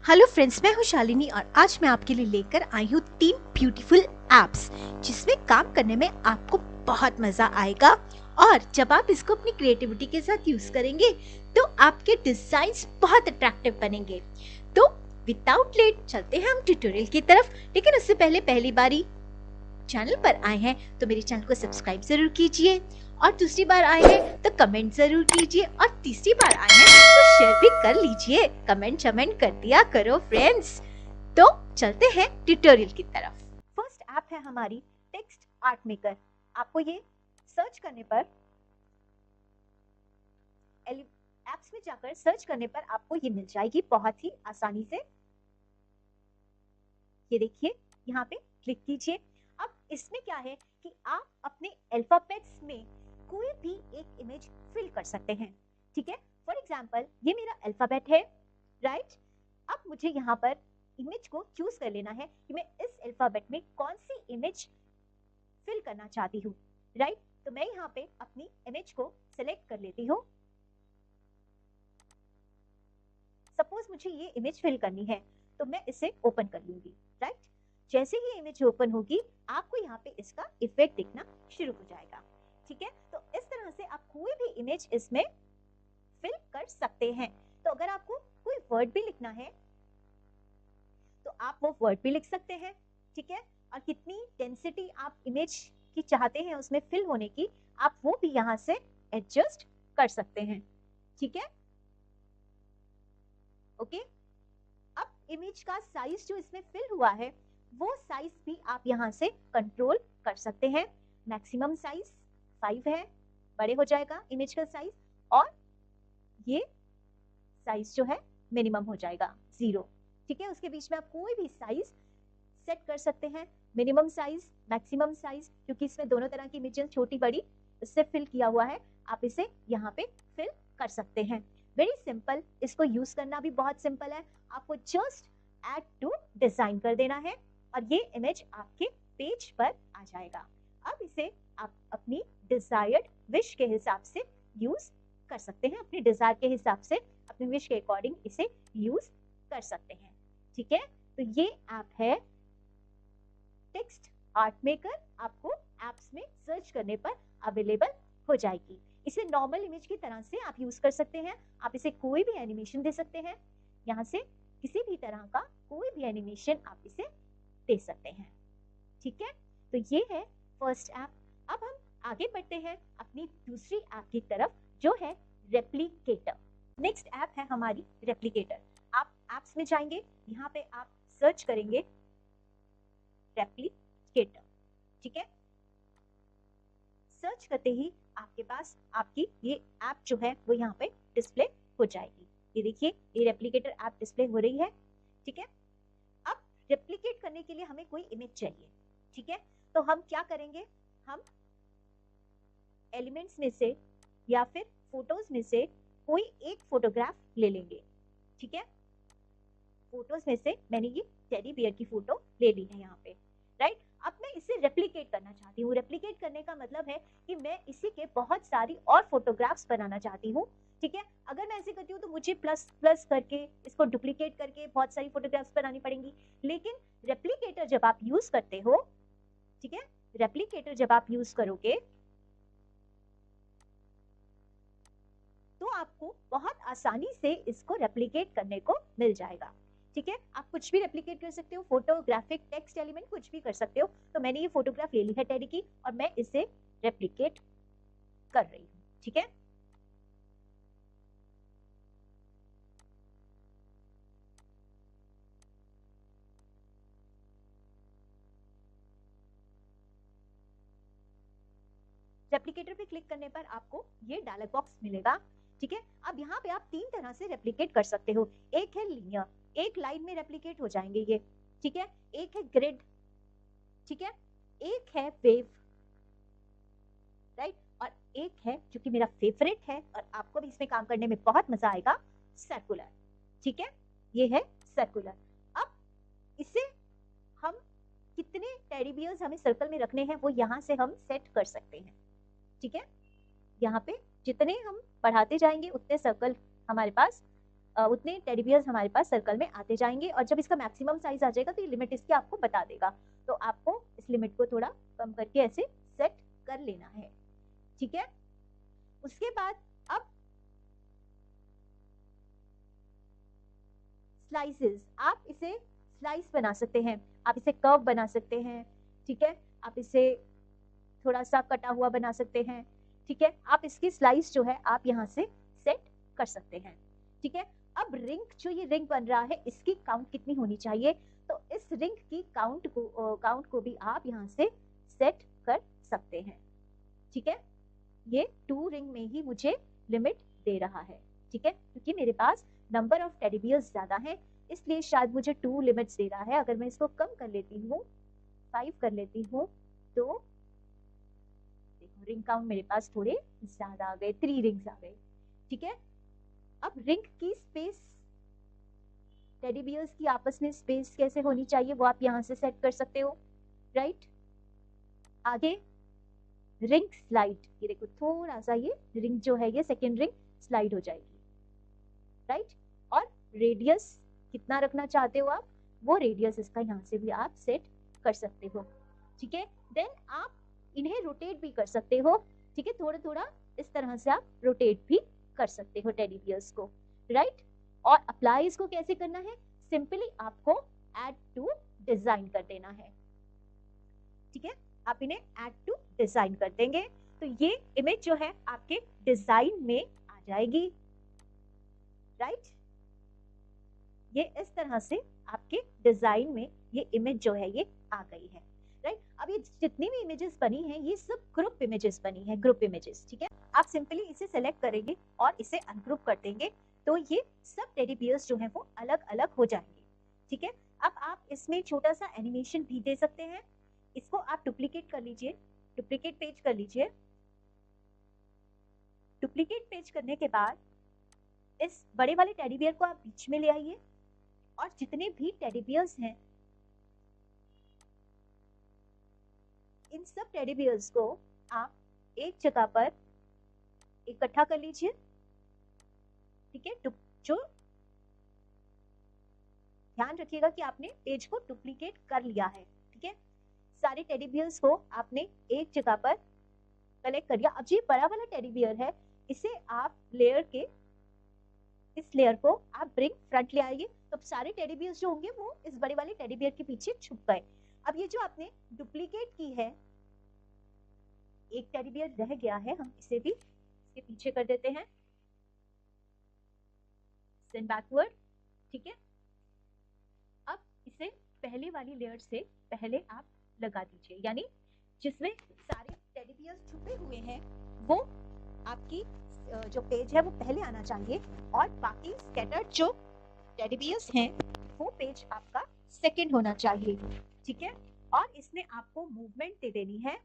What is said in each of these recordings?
Hello friends, मैं हूं शालिनी और आज मैं आपके लिए लेकर आई हूं 3 ब्यूटीफुल एप्स जिसमें काम करने में आपको बहुत मजा आएगा। और जब आप इसको अपनी क्रिएटिविटी के साथ यूज करेंगे तो आपके डिजाइन्स बहुत अट्रैक्टिव बनेंगे। तो विदाउट लेट चलते हैं हम ट्यूटोरियल की तरफ। लेकिन उससे पहले पहली बारी चैनल पर आए हैं तो मेरे चैनल को सब्सक्राइब जरूर कीजिए, और दूसरी बार आए हैं तो कमेंट जरूर कीजिए, और तीसरी बार आए हैं तो शेयर भी कर लीजिए। कमेंट कर दिया करो फ्रेंड्स। तो चलते हैं ट्यूटोरियल की तरफ। फर्स्ट ऐप है हमारी टेक्स्ट आर्ट मेकर। आपको ये सर्च करने पर एप्स में जाकर सर्च करने पर आपको ये मिल जाएगी बहुत ही आसानी से। ये देखिए, यहाँ पे क्लिक कीजिए। अब इसमें क्या है कि आप अपने अल्फाबेट्स में कोई भी एक इमेज फिल कर सकते हैं। ठीक है, फॉर एग्जाम्पल ये मेरा अल्फाबेट है, राइट। अब मुझे यहाँ पर इमेज को चूज कर लेना है कि मैं इस अल्फाबेट में कौन सी इमेज फिल करना चाहती हूँ, राइट। तो मैं यहाँ पे अपनी इमेज को सिलेक्ट कर लेती हूँ। सपोज मुझे ये इमेज फिल करनी है तो मैं इसे ओपन कर लूंगी, राइट। जैसे ही इमेज ओपन होगी आपको यहाँ पे इसका इफेक्ट दिखना शुरू हो जाएगा। ठीक है, तो इस तरह से आप कोई भी इमेज इसमें फिल कर सकते हैं। तो अगर आपको कोई वर्ड भी लिखना है तो आप वो वर्ड भी लिख सकते हैं। ठीक है, और कितनी डेंसिटी आप इमेज की चाहते हैं उसमें फिल होने की, आप वो भी यहाँ से एडजस्ट कर सकते हैं। ठीक है, ओके। अब इमेज का साइज जो इसमें फिल हुआ है वो साइज भी आप यहाँ से कंट्रोल कर सकते हैं। मैक्सिमम साइज 5 है, बड़े हो जाएगा इमेज का साइज, और ये साइज जो है मिनिमम हो जाएगा 0। ठीक है, उसके बीच में आप कोई भी साइज सेट कर सकते हैं, मिनिमम साइज, मैक्सिमम साइज, क्योंकि इसमें दोनों तरह की इमेजेस छोटी बड़ी इससे फिल किया हुआ है, आप इसे यहाँ पे फिल कर सकते हैं। वेरी सिंपल, इसको यूज करना भी बहुत सिंपल है। आपको जस्ट ऐड टू डिजाइन कर देना है और ये इमेज आपके पेज पर आ जाएगा। अब इसे आप अपनी डिजायर्ड विश के हिसाब से यूज कर सकते हैं, अपनी डिजायर के हिसाब से, अपनी विश के अकॉर्डिंग इसे यूज कर सकते हैं। ठीक है, तो ये ऐप है टेक्स्ट आर्ट मेकर। आपको एप्स में सर्च करने पर अवेलेबल हो जाएगी। इसे नॉर्मल इमेज की तरह से आप यूज कर सकते हैं। आप इसे कोई भी एनिमेशन दे सकते हैं, यहाँ से किसी भी तरह का कोई भी एनिमेशन आप इसे दे सकते हैं। ठीक है, तो ये है फर्स्ट ऐप। अब हम आगे बढ़ते हैं अपनी दूसरी ऐप की तरफ जो है रेप्लिकेटर। नेक्स्ट ऐप है हमारी रेप्लिकेटर। आप एप्स में जाएंगे, यहाँ पे आप सर्च करेंगे रेप्लिकेटर। ठीक है, सर्च करते ही आपके पास आपकी ये ऐप जो है वो यहाँ पे डिस्प्ले हो जाएगी। ये देखिए, ये रेप्लिकेटर ऐप डिस्प्ले हो रही है। ठीक है, अब रेप्लिकेट करने के लिए हमें कोई इमेज चाहिए। ठीक है, तो हम क्या करेंगे, हम एलिमेंट्स में से या फिर फोटोज में से कोई एक फोटोग्राफ ले लेंगे। ठीक है, फोटोज में से मैंने ये टेडी बियर की फोटो ले ली है यहाँ पे, राइट। अब मैं इसे रेप्लिकेट करना चाहती हूँ। रेप्लिकेट करने का मतलब है कि मैं इसी के बहुत सारी और फोटोग्राफ्स बनाना चाहती हूँ। ठीक है, अगर मैं ऐसे करती हूँ तो मुझे प्लस प्लस करके इसको डुप्लीकेट करके बहुत सारी फोटोग्राफ्स बनानी पड़ेंगी। लेकिन रेप्लिकेटर जब आप यूज करते हो, ठीक है, रेप्लिकेटर जब आप यूज करोगे तो आपको बहुत आसानी से इसको रेप्लिकेट करने को मिल जाएगा। ठीक है, आप कुछ भी रेप्लिकेट कर सकते हो, फोटो, ग्राफिक, टेक्स्ट एलिमेंट कुछ भी कर सकते हो। तो मैंने ये फोटोग्राफ ले ली है टेडी की और मैं इसे रेप्लिकेट कर रही हूँ। ठीक है, रेप्लिकेटर पे क्लिक करने पर आपको ये डायलॉग बॉक्स मिलेगा। ठीक है, अब यहाँ पे आप 3 तरह से रेप्लिकेट कर सकते हो। एक है लीनियर, एक लाइन में रेप्लिकेट हो जाएंगे ये। ठीक है, एक है ग्रिड, ठीक है, एक है वेव, राइट, और एक है जो कि मेरा फेवरेट है और आपको भी इसमें काम करने में बहुत मजा आएगा, सर्कुलर। ठीक है, ये है सर्कुलर। अब इसे हम कितने टेडी बियर्स हमें सर्कल में रखने हैं वो यहाँ से हम सेट कर सकते हैं। ठीक है, यहाँ पे जितने हम बढ़ाते जाएंगे उतने सर्कल हमारे पास उतने टेडी बियर्स हमारे पास सर्कल में आते जाएंगे, और जब इसका मैक्सिमम साइज आ जाएगा तो ये लिमिट इसकी आपको बता देगा। तो आपको इस लिमिट को थोड़ा कम करके ऐसे सेट कर लेना है, ठीक है। उसके बाद अब स्लाइसेस, आप इसे स्लाइस बना सकते हैं, आप इसे कर्व बना सकते हैं, ठीक है। आप इसे थोड़ा सा कटा हुआ बना सकते हैं, ठीक है। आप इसकी स्लाइस जो है आप यहाँ से सेट कर सकते हैं, ठीक है। अब रिंग, जो ये रिंग बन रहा है, इसकी काउंट कितनी होनी चाहिए, तो इस रिंग की काउंट को भी आप यहाँ से सेट कर सकते हैं, ठीक है। ये 2 रिंग में ही मुझे लिमिट दे रहा है, ठीक है, क्योंकि मेरे पास नंबर ऑफ टेडी बियर्स ज्यादा है, इसलिए शायद मुझे 2 लिमिट्स दे रहा है। अगर मैं इसको कम कर लेती हूँ, 5 कर लेती हूँ, तो देखो रिंग काउंट मेरे पास थोड़े ज्यादा आ गए, 3 रिंग्स आ गए, ठीक है। अब रिंग की स्पेस, टेडी बियर्स की आपस में स्पेस कैसे होनी चाहिए वो आप यहाँ से सेट कर सकते हो, राइट। आगे रिंग स्लाइड, ये देखो थोड़ा सा ये रिंग जो है ये सेकेंड रिंग स्लाइड हो जाएगी, राइट। और रेडियस कितना रखना चाहते हो आप, वो रेडियस इसका यहाँ से भी आप सेट कर सकते हो, ठीक है। देन आप इन्हें रोटेट भी कर सकते हो, ठीक है, थोड़ा थोड़ा इस तरह से आप रोटेट भी कर सकते हो टेडी बियर्स को, राइट। और अप्लाई इसको कैसे करना है, सिंपली आपको ऐड टू डिजाइन कर देना है, ठीक है। आप इन्हें ऐड टू डिजाइन कर देंगे तो ये इमेज जो है आपके डिजाइन में आ जाएगी, राइट। ये इस तरह से आपके डिजाइन में ये इमेज जो है ये आ गई है, राइट। अब ये जितनी भी इमेजेस बनी हैं ये सब ग्रुप इमेजेस बनी है, ग्रुप इमेजेस, ठीक है। आप सिंपली इसे सेलेक्ट करेंगे और इसे अनग्रुप कर देंगे तो ये सब टेडी बियर्स जो है वो अलग अलग हो जाएंगे, ठीक है। अब आप इसमें छोटा सा एनिमेशन भी दे सकते हैं, इसको आप डुप्लीकेट कर लीजिए, डुप्लीकेट पेज कर लीजिए। डुप्लीकेट पेज करने के बाद इस बड़े वाले टेडी बियर को आप बीच में ले आइए और जितने भी टेडी बियर्स हैं इन सब टेडी बियर्स को आप एक जगह पर इकट्ठा कर लीजिए, ठीक है। जो ध्यान रखिएगा कि आपने पेज को डुप्लीकेट कर लिया है, ठीक है। सारे टेडी बियर्स को आपने एक जगह पर कलेक्ट कर लिया। अब ये बड़ा वाला टेडी बियर है, इसे आप लेयर के इस लेयर को आप ब्रिंग फ्रंट ले आइए, तो सारे टेडी बियर्स जो होंगे वो इस बड़े वाले टेडी बियर के पीछे छुप गए। अब ये जो आपने डुप्लीकेट की है, एक टेडी बियर रह गया है, हम इसे भी इसके पीछे कर देते हैं, सेंड बैकवर्ड, ठीक है। अब इसे पहले वाली लेयर से पहले आप लगा दीजिए, यानी जिसमें सारे टेडी बियर्स छुपे हुए हैं वो आपकी जो पेज है वो पहले आना चाहिए, और बाकी स्कैटर्ड जो टेडी बियर्स हैं वो पेज आपका सेकंड होना चाहिए, ठीक है। और इसमें आपको मूवमेंट दे देनी है,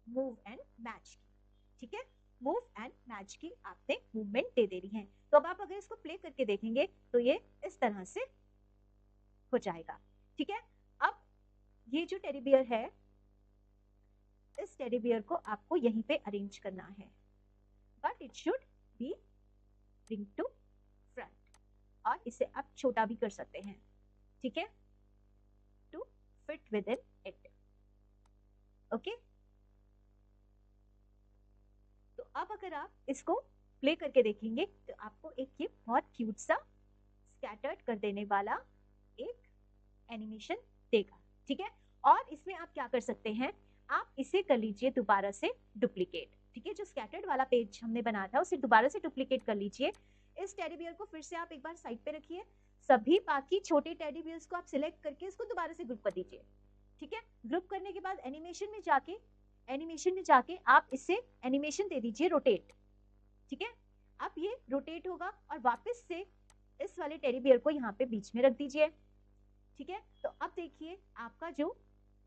मूव एंड मैच की, ठीक है। मूव एंड मैच की आपने मूवमेंट दे देनी है। तो अब आप अगर इसको प्ले करके देखेंगे तो ये इस तरह से हो जाएगा, ठीक है। अब ये जो टेडी बियर है, इस टेडी बियर को आपको यहीं पे अरेंज करना है, but it should be bring to front, और इसे आप छोटा भी कर सकते हैं, ठीक है, to fit within it, okay. तो अब अगर आप इसको प्ले करके देखेंगे तो आपको एक ये बहुत क्यूट सा स्कैटर्ड कर देने वाला एक एनिमेशन देगा, ठीक है। और इसमें आप क्या कर सकते हैं, आप इसे कर लीजिए दोबारा से डुप्लीकेट, ठीक है। जो स्कैटर्ड वाला पेज हमने बनाया था उसे दोबारा से डुप्लीकेट कर लीजिए। इस टेडी बियर को फिर से आप एक बार साइड पे रखिए, सभी बाकी छोटे टेडी बियर्स को आप सिलेक्ट करके इसको दोबारा से ग्रुप कर दीजिए, ठीक है। ग्रुप करने के बाद एनिमेशन में जाके आप इसे एनिमेशन दे दीजिए रोटेट, ठीक है। अब ये रोटेट होगा और वापस से इस वाले टेडी बियर को यहाँ पे बीच में रख दीजिए, ठीक है। तो अब देखिए आपका जो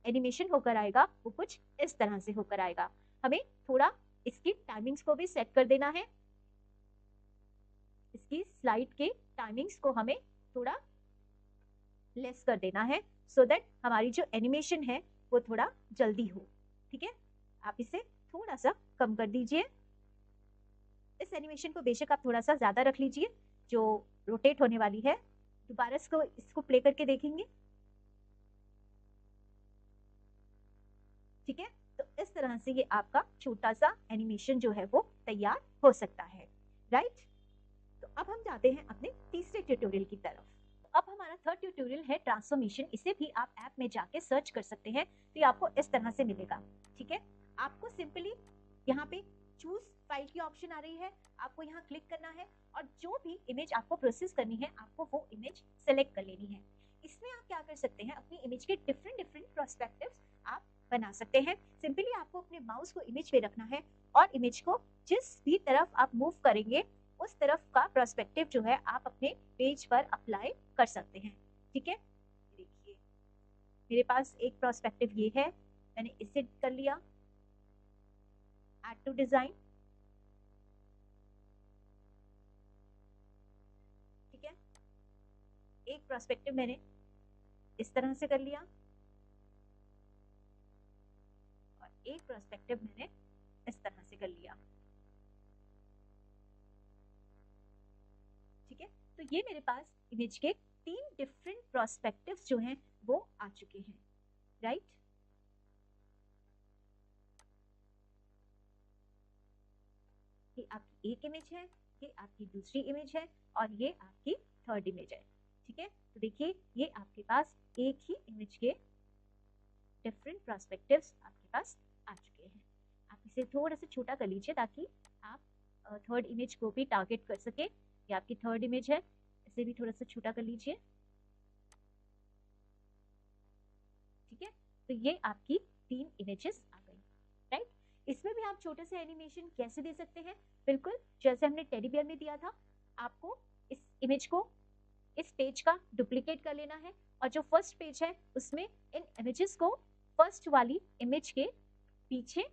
एनिमेशन होकर आएगा वो कुछ इस तरह से होकर आएगा। हमें थोड़ा इसकी टाइमिंग्स को भी सेट कर देना है, इसकी स्लाइड के टाइमिंग्स को हमें थोड़ा लेस कर देना है, सो दैट हमारी जो एनिमेशन है वो थोड़ा जल्दी हो, ठीक है। आप इसे थोड़ा सा कम कर दीजिए, इस एनिमेशन को बेशक आप थोड़ा सा ज्यादा रख लीजिए, जो रोटेट होने वाली है। दोबारा इसको प्ले करके देखेंगे। ठीक है, तो इस तरह से ये आपका छोटा सा एनिमेशन जो है वो तैयार हो सकता है, राइट। तो अब हम जाते हैं अपने तीसरे ट्यूटोरियल की तरफ। अब हमारा थर्ड ट्यूटोरियल है ट्रांसफॉर्मेशन। इसे भी आप ऐप में जाके सर्च कर सकते हैं, तो ये आपको इस तरह से मिलेगा। ठीक है, आपको सिंपली यहाँ पे चूज फाइल की ऑप्शन आ रही है, आपको यहाँ क्लिक करना है और जो भी इमेज आपको प्रोसेस करनी है आपको वो इमेज सेलेक्ट कर लेनी है। इसमें आप क्या कर सकते हैं, अपनी इमेज के डिफरेंट पर्सपेक्टिव्स आप बना सकते हैं। सिंपली आपको अपने माउस को इमेज पे रखना है और इमेज को जिस भी तरफ आप मूव करेंगे उस तरफ का पर्सपेक्टिव जो है आप अपने पेज पर अप्लाई कर सकते हैं। ठीक है, देखिए मेरे पास एक पर्सपेक्टिव ये है, मैंने इसे कर लिया, ऐड टू डिजाइन। ठीक है, एक पर्सपेक्टिव मैंने इस तरह से कर लिया और एक पर्सपेक्टिव मैंने इस तरह से कर लिया। ठीक है, तो ये मेरे पास इमेज के 3 डिफरेंट पर्सपेक्टिव्स जो हैं वो आ चुके हैं, राइट। ये आपकी एक इमेज है, ये आपकी दूसरी इमेज है और ये आपकी थर्ड इमेज है। ठीक है, तो देखिए ये आपके पास एक ही इमेज के डिफरेंट पर्सपेक्टिव्स आपके पास आ चुके हैं। आप इसे थोड़ा सा छोटा कर लीजिए ताकि आप थर्ड इमेज को भी टारगेट कर सके। ये आपकी थर्ड इमेज है, इसे भी थोड़ा सा छोटा कर लीजिए। ठीक है, तो ये आपकी 3 इमेजेस आ गई, राइट। इसमें भी आप छोटे से एनिमेशन कैसे दे सकते हैं, बिल्कुल जैसे हमने टेडी बियर में दिया था। आपको इस इमेज को इस पेज का डुप्लीकेट कर लेना है और जो फर्स्ट पेज है उसमें इन इमेजेस को फर्स्ट वाली इमेज के पीछे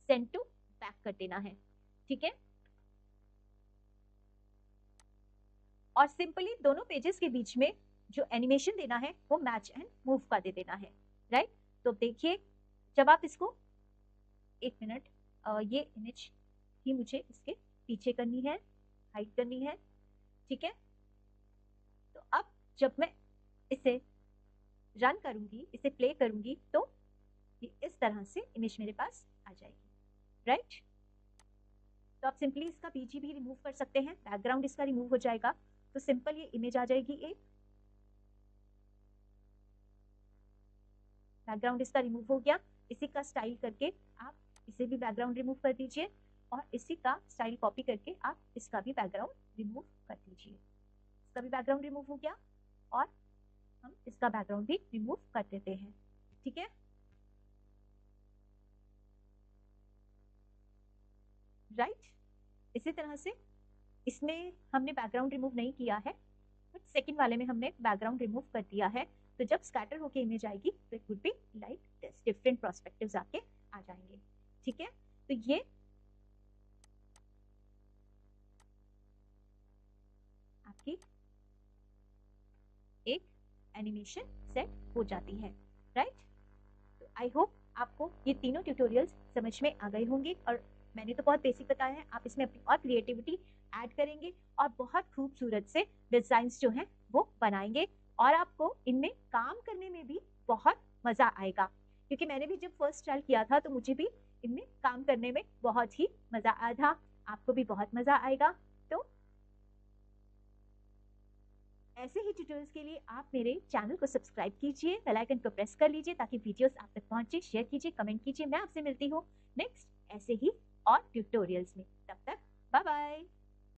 सेंड टू बैक कर देना है। ठीक है, और सिंपली दोनों पेजेस के बीच में जो एनिमेशन देना है वो मैच एंड मूव का दे देना है, राइट। तो देखिए जब आप इसको, एक मिनट, ये इमेज ही मुझे इसके पीछे करनी है, हाइड करनी है। ठीक है, तो अब जब मैं इसे रन करूंगी, इसे प्ले करूंगी, तो ये इस तरह से इमेज मेरे पास आ जाएगी, राइट। तो आप सिंपली इसका पीछे भी रिमूव कर सकते हैं, बैकग्राउंड इसका रिमूव हो जाएगा, तो सिंपल ये इमेज आ जाएगी। एक बैकग्राउंड इसका रिमूव हो गया। इसी का स्टाइल करके आप इसे भी बैकग्राउंड रिमूव कर दीजिए और इसी का स्टाइल कॉपी करके आप इसका भी बैकग्राउंड रिमूव कर दीजिए। इसका भी बैकग्राउंड रिमूव हो गया और हम इसका बैकग्राउंड भी रिमूव कर देते हैं। ठीक है, राइट। इसी तरह से इसमें हमने बैकग्राउंड रिमूव नहीं किया है, बट सेकंड वाले में हमने बैकग्राउंड रिमूव कर दिया है। तो जब स्कैटर होके इमेज आएगी तो it would be like this, different perspectives आके आ जाएंगे। ठीक है, तो ये आपकी एक एनिमेशन सेट हो जाती है, राइट। तो आई होप आपको ये तीनों ट्यूटोरियल्स समझ में आ गए होंगे और मैंने तो बहुत बेसिक बताया है, आप इसमें अपनी और क्रिएटिविटी ऐड करेंगे और बहुत खूबसूरत से डिजाइन्स जो हैं वो बनाएंगे और आपको इनमें काम करने में भी बहुत मजा आएगा। क्योंकि मैंने भी जब फर्स्ट ट्रायल किया था तो मुझे भी इनमें काम करने में बहुत ही मजा आया था, आपको भी बहुत मजा आएगा। तो ऐसे ही ट्यूटोरियल्स के लिए आप मेरे चैनल को सब्सक्राइब कीजिए, बेल आइकन को प्रेस कर लीजिए ताकि वीडियोस आप तक पहुंचे। शेयर कीजिए, कमेंट कीजिए। मैं आपसे मिलती हूँ नेक्स्ट ऐसे ही और ट्यूटोरियल्स में। तब तक बाय बाय।